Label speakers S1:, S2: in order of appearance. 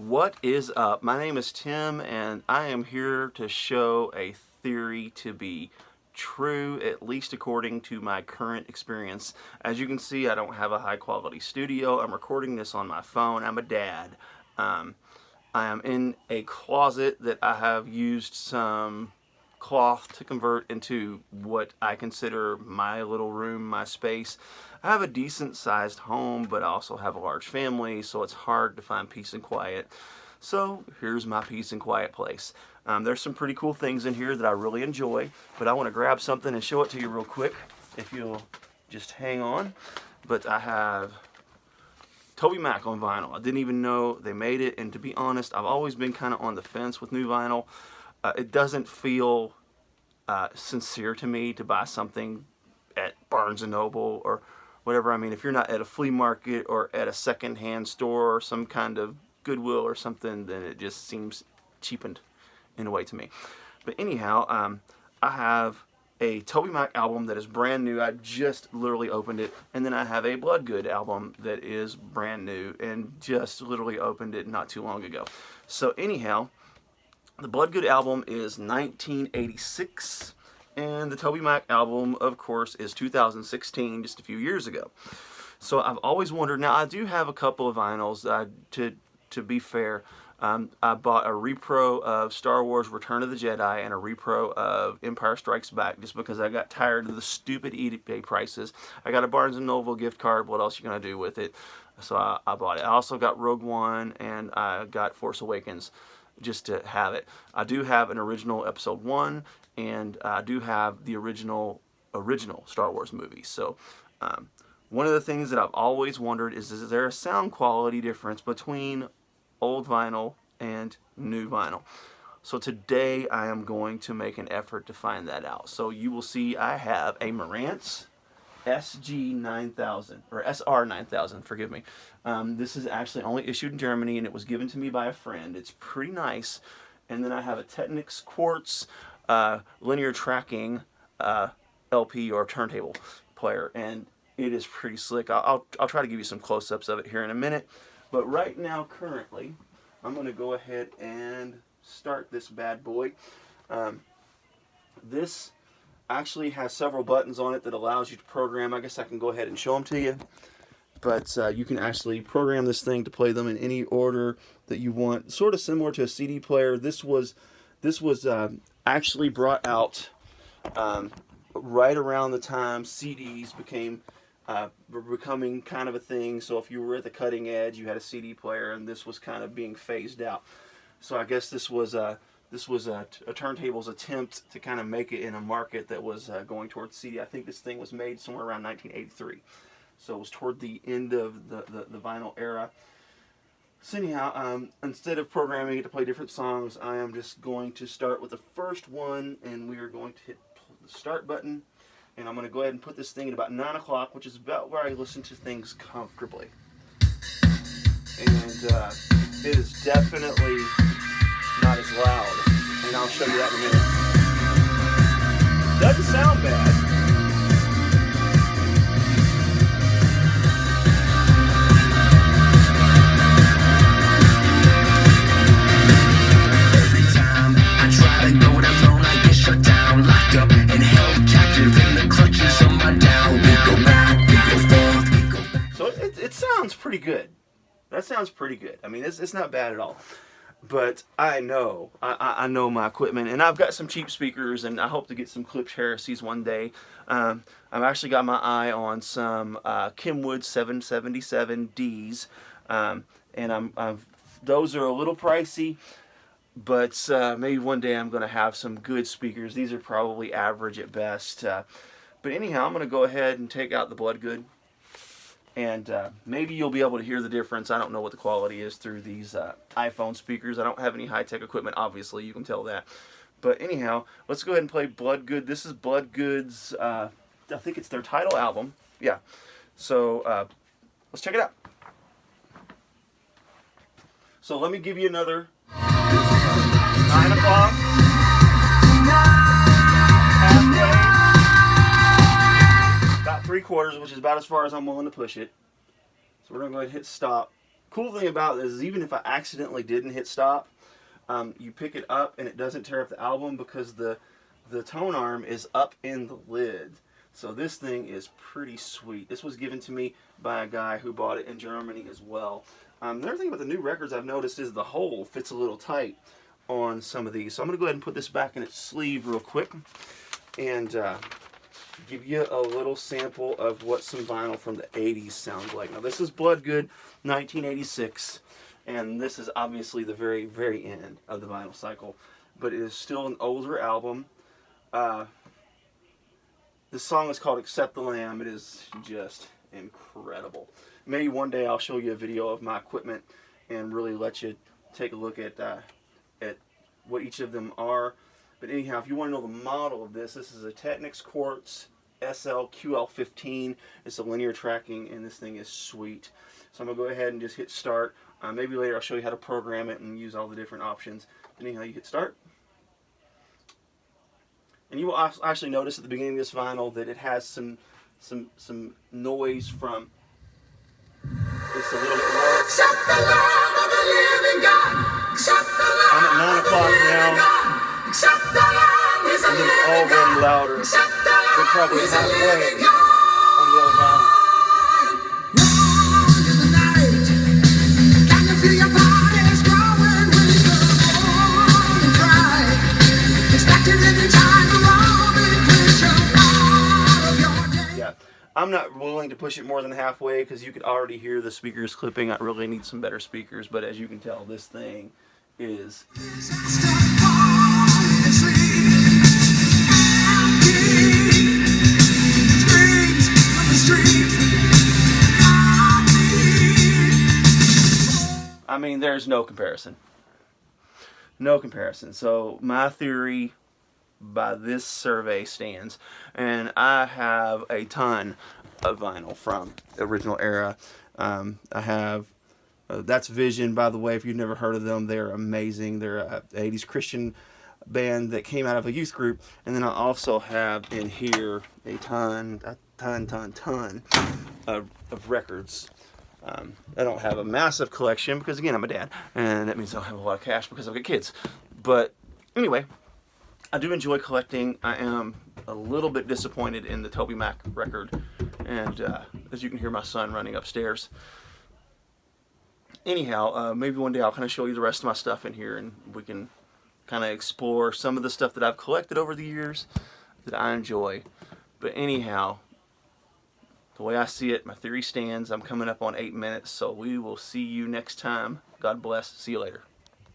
S1: What is up? My name is Tim, and I am here to show a theory to be true, at least according to my current experience. As you can see, I don't have a high quality studio. I'm recording this on my phone. I'm a dad. I am in a closet that I have used some cloth to convert into what I consider my little room, my space. I have a decent sized home, but I also have a large family, so it's hard to find peace and quiet. So here's my peace and quiet place. There's some pretty cool things in here that I really enjoy, but I want to grab something and show it to you real quick, if you'll just hang on. But I have TobyMac on vinyl. I didn't even know they made it, and to be honest, I've always been kind of on the fence with new vinyl. It doesn't feel sincere to me to buy something at Barnes & Noble or whatever. I mean, if you're not at a flea market or at a second-hand store or some kind of Goodwill or something, then it just seems cheapened in a way to me. But anyhow, I have a TobyMac album that is brand new. I just literally opened it. And then I have a Bloodgood album that is brand new and just literally opened it not too long ago. So anyhow, the Bloodgood album is 1986, and the TobyMac album, of course, is 2016, just a few years ago. So I've always wondered. Now, I do have a couple of vinyls. To be fair, I bought a repro of Star Wars Return of the Jedi and a repro of Empire Strikes Back just because I got tired of the stupid eBay prices. I got a Barnes & Noble gift card. What else are you going to do with it? So I bought it. I also got Rogue One, and I got Force Awakens just to have it. I do have an original Episode 1, and I do have the original Star Wars movies. So one of the things that I've always wondered is there a sound quality difference between old vinyl and new vinyl? So today I am going to make an effort to find that out. So you will see I have a Marantz SG9000, or SR9000, forgive me. This is actually only issued in Germany, and it was given to me by a friend. It's pretty nice. And then I have a Technics Quartz linear tracking LP or turntable player, and it is pretty slick. I'll try to give you some close-ups of it here in a minute. But right now, currently, I'm going to go ahead and start this bad boy. This actually has several buttons on it that allows you to program. I guess I can go ahead and show them to you. But you can actually program this thing to play them in any order that you want. Sort of similar to a CD player. This was actually brought out right around the time CDs were becoming kind of a thing. So if you were at the cutting edge, you had a CD player, and this was kind of being phased out. So I guess this was a turntable's attempt to kind of make it in a market that was going towards CD. I think this thing was made somewhere around 1983. So it was toward the end of the vinyl era. So anyhow, instead of programming it to play different songs, I am just going to start with the first one, and we are going to hit the start button. And I'm going to go ahead and put this thing at about 9 o'clock, which is about where I listen to things comfortably. And it is definitely not as loud, and I'll show you that in a minute. Doesn't sound bad. It sounds pretty good. That sounds pretty good. I mean, it's not bad at all. But I know my equipment, and I've got some cheap speakers, and I hope to get some Klipsch Heresies one day. I've actually got my eye on some Kenwood 777Ds, and those are a little pricey, but maybe one day I'm going to have some good speakers. These are probably average at best. But anyhow, I'm going to go ahead and take out the Bloodgood. And maybe you'll be able to hear the difference. I don't know what the quality is through these iPhone speakers. I don't have any high-tech equipment, obviously. You can tell that. But anyhow, let's go ahead and play Bloodgood. This is Bloodgood's, I think it's their title album. Yeah. So let's check it out. So let me give you another 9 o'clock. Halfway. About 3/4, which is about as far as I'm willing to push it. So we're going to go ahead and hit stop. Cool thing about this is even if I accidentally didn't hit stop, you pick it up and it doesn't tear up the album because the tone arm is up in the lid. So this thing is pretty sweet. This was given to me by a guy who bought it in Germany as well. The other thing about the new records I've noticed is the hole fits a little tight on some of these. So I'm going to go ahead and put this back in its sleeve real quick and give you a little sample of what some vinyl from the 80s sounds like. Now this is Bloodgood 1986, and this is obviously the very, very end of the vinyl cycle, but it is still an older album. This song is called Accept the Lamb. It is just incredible. Maybe one day I'll show you a video of my equipment and really let you take a look at what each of them are. But anyhow, if you want to know the model of this, this is a Technics Quartz SL-QL15. It's a linear tracking, and this thing is sweet. So I'm going to go ahead and just hit start. Maybe later I'll show you how to program it and use all the different options. Anyhow, you hit start. And you will actually notice at the beginning of this vinyl that it has some noise from, it's a little bit more. I'm at 9 o'clock now, and it's already louder. We're probably halfway on the other vinyl. I'm not willing to push it more than halfway because you could already hear the speakers clipping. I really need some better speakers, but as you can tell, this thing is... I mean, there's no comparison. No comparison. So my theory by this survey stands, and I have a ton of vinyl from the original era. I have that's Vision, by the way. If you've never heard of them, they're amazing. They're an 80s Christian band that came out of a youth group. And then I also have in here a ton of records. I don't have a massive collection because, again, I'm a dad, and that means I don't have a lot of cash because I've got kids. But anyway, I do enjoy collecting. I am a little bit disappointed in the Toby Mac record, and as you can hear my son running upstairs. Anyhow, maybe one day I'll kind of show you the rest of my stuff in here, and we can kind of explore some of the stuff that I've collected over the years that I enjoy. But anyhow, the way I see it, my theory stands. I'm coming up on 8 minutes, so we will see you next time. God bless. See you later.